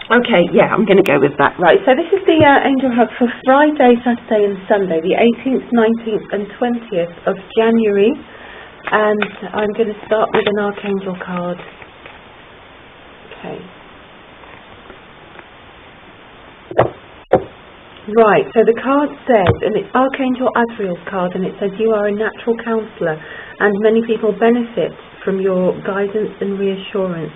Okay, yeah, I'm going to go with that. Right, so this is the angel hug for Friday, Saturday and Sunday, the 18th, 19th and 20th of January. And I'm going to start with an archangel card. Okay. Right, so the card says, and it's Archangel Azrael's card, and it says you are a natural counsellor and many people benefit from your guidance and reassurance.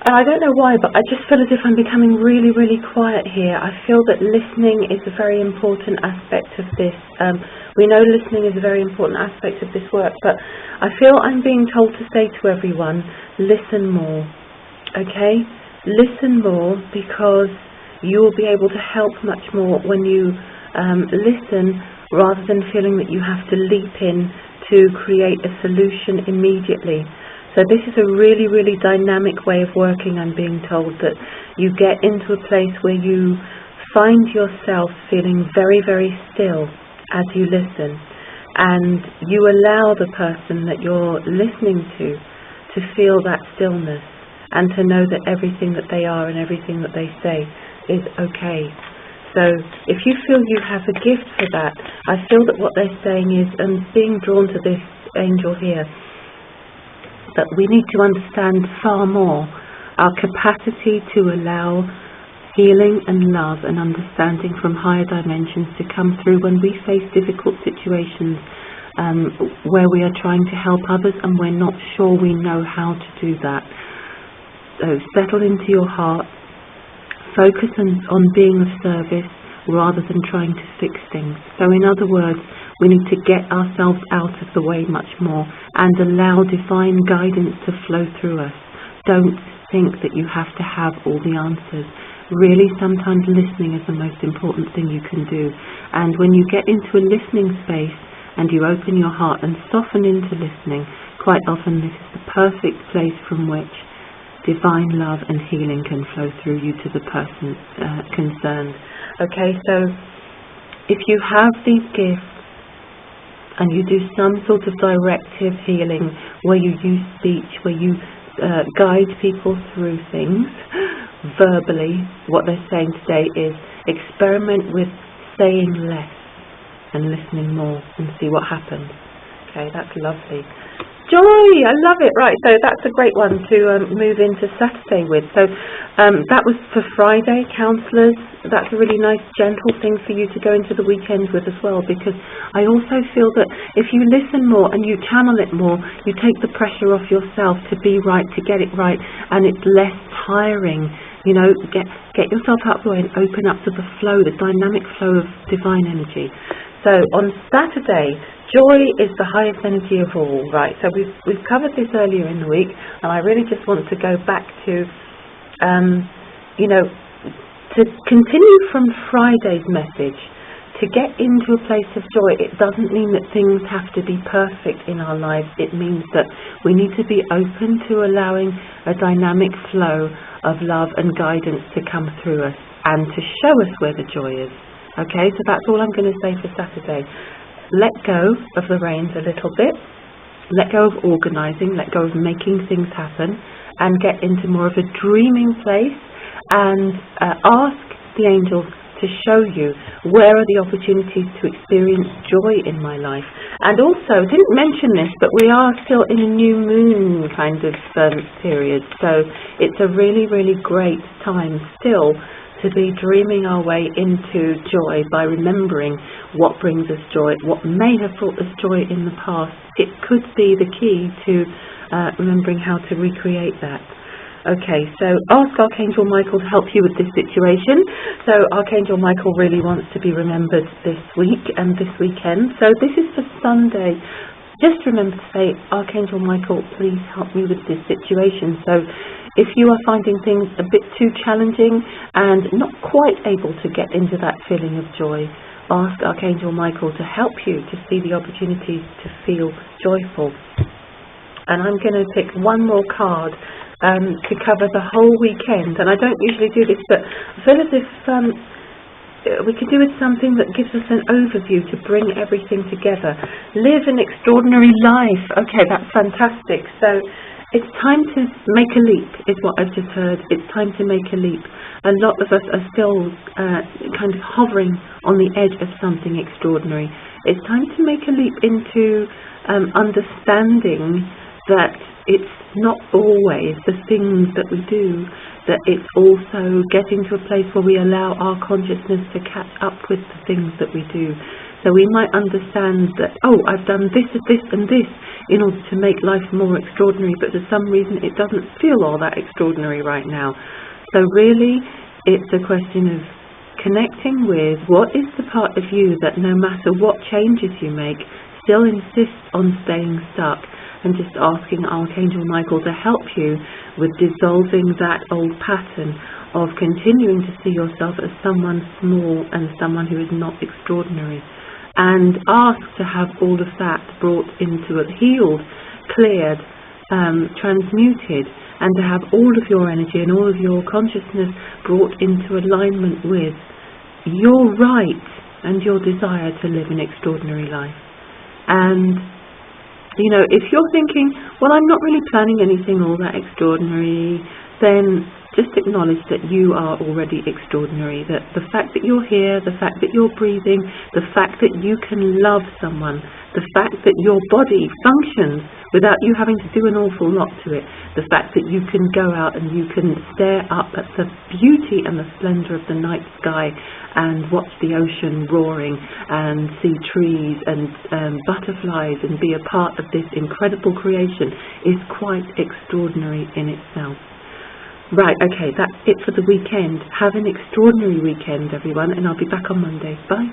And I don't know why, but I just feel as if I'm becoming really, really quiet here. I feel that listening is a very important aspect of this. We know listening is a very important aspect of this work, but I feel I'm being told to say to everyone, listen more, okay? Listen more, because you will be able to help much more when you listen, rather than feeling that you have to leap in to create a solution immediately. So this is a really, really dynamic way of working. I'm being told that you get into a place where you find yourself feeling very, very still as you listen, and you allow the person that you're listening to feel that stillness and to know that everything that they are and everything that they say is okay. So if you feel you have a gift for that, I feel that what they're saying is, and being drawn to this angel here, that we need to understand far more our capacity to allow healing and love and understanding from higher dimensions to come through when we face difficult situations where we are trying to help others and we're not sure we know how to do that. So settle into your heart, focus on being of service rather than trying to fix things. So in other words, we need to get ourselves out of the way much more and allow divine guidance to flow through us. Don't think that you have to have all the answers. Really, sometimes listening is the most important thing you can do. And when you get into a listening space and you open your heart and soften into listening, quite often this is the perfect place from which divine love and healing can flow through you to the person concerned. Okay, so if you have these gifts and you do some sort of directive healing where you use speech, where you guide people through things verbally, what they're saying today is experiment with saying less and listening more and see what happens. Okay, that's lovely. Joy, I love it. Right, so that's a great one to move into Saturday with. So that was for Friday, counsellors. That's a really nice, gentle thing for you to go into the weekend with as well, because I also feel that if you listen more and you channel it more, you take the pressure off yourself to be right, to get it right, and it's less tiring. You know, get yourself out the way and open up to the flow, the dynamic flow of divine energy. So on Saturday, joy is the highest energy of all, right? So we've covered this earlier in the week, and I really just want to go back to, you know, to continue from Friday's message, to get into a place of joy. It doesn't mean that things have to be perfect in our lives. It means that we need to be open to allowing a dynamic flow of love and guidance to come through us and to show us where the joy is. Okay, so that's all I'm going to say for Saturday. Let go of the reins a little bit. Let go of organising. Let go of making things happen, and get into more of a dreaming place, and ask the angels to show you where are the opportunities to experience joy in my life. And also, didn't mention this, but we are still in a new moon kind of period, so it's a really, really great time still to be dreaming our way into joy by remembering what brings us joy, what may have brought us joy in the past. It could be the key to remembering how to recreate that. Okay, so ask Archangel Michael to help you with this situation. So Archangel Michael really wants to be remembered this week and this weekend. So this is for Sunday. Just remember to say, Archangel Michael, please help me with this situation. So if you are finding things a bit too challenging and not quite able to get into that feeling of joy, ask Archangel Michael to help you to see the opportunities to feel joyful. And I'm going to pick one more card to cover the whole weekend. And I don't usually do this, but I feel as if we could do with something that gives us an overview to bring everything together. Live an extraordinary life. Okay, that's fantastic. So It's time to make a leap, is what I've just heard. It's time to make a leap. A lot of us are still kind of hovering on the edge of something extraordinary. It's time to make a leap into understanding that it's not always the things that we do, that it's also getting to a place where we allow our consciousness to catch up with the things that we do. So we might understand that, oh, I've done this, and this in order to make life more extraordinary, but for some reason it doesn't feel all that extraordinary right now. So really, it's a question of connecting with what is the part of you that no matter what changes you make, still insists on staying stuck, and just asking Archangel Michael to help you with dissolving that old pattern of continuing to see yourself as someone small and someone who is not extraordinary. And ask to have all of that brought into a healed, cleared, transmuted, and to have all of your energy and all of your consciousness brought into alignment with your right and your desire to live an extraordinary life. And, you know, if you're thinking, well, I'm not really planning anything all that extraordinary, then just acknowledge that you are already extraordinary, that the fact that you're here, the fact that you're breathing, the fact that you can love someone, the fact that your body functions without you having to do an awful lot to it, the fact that you can go out and you can stare up at the beauty and the splendor of the night sky and watch the ocean roaring and see trees and butterflies and be a part of this incredible creation is quite extraordinary in itself. Right, okay, that's it for the weekend. Have an extraordinary weekend, everyone, and I'll be back on Monday. Bye.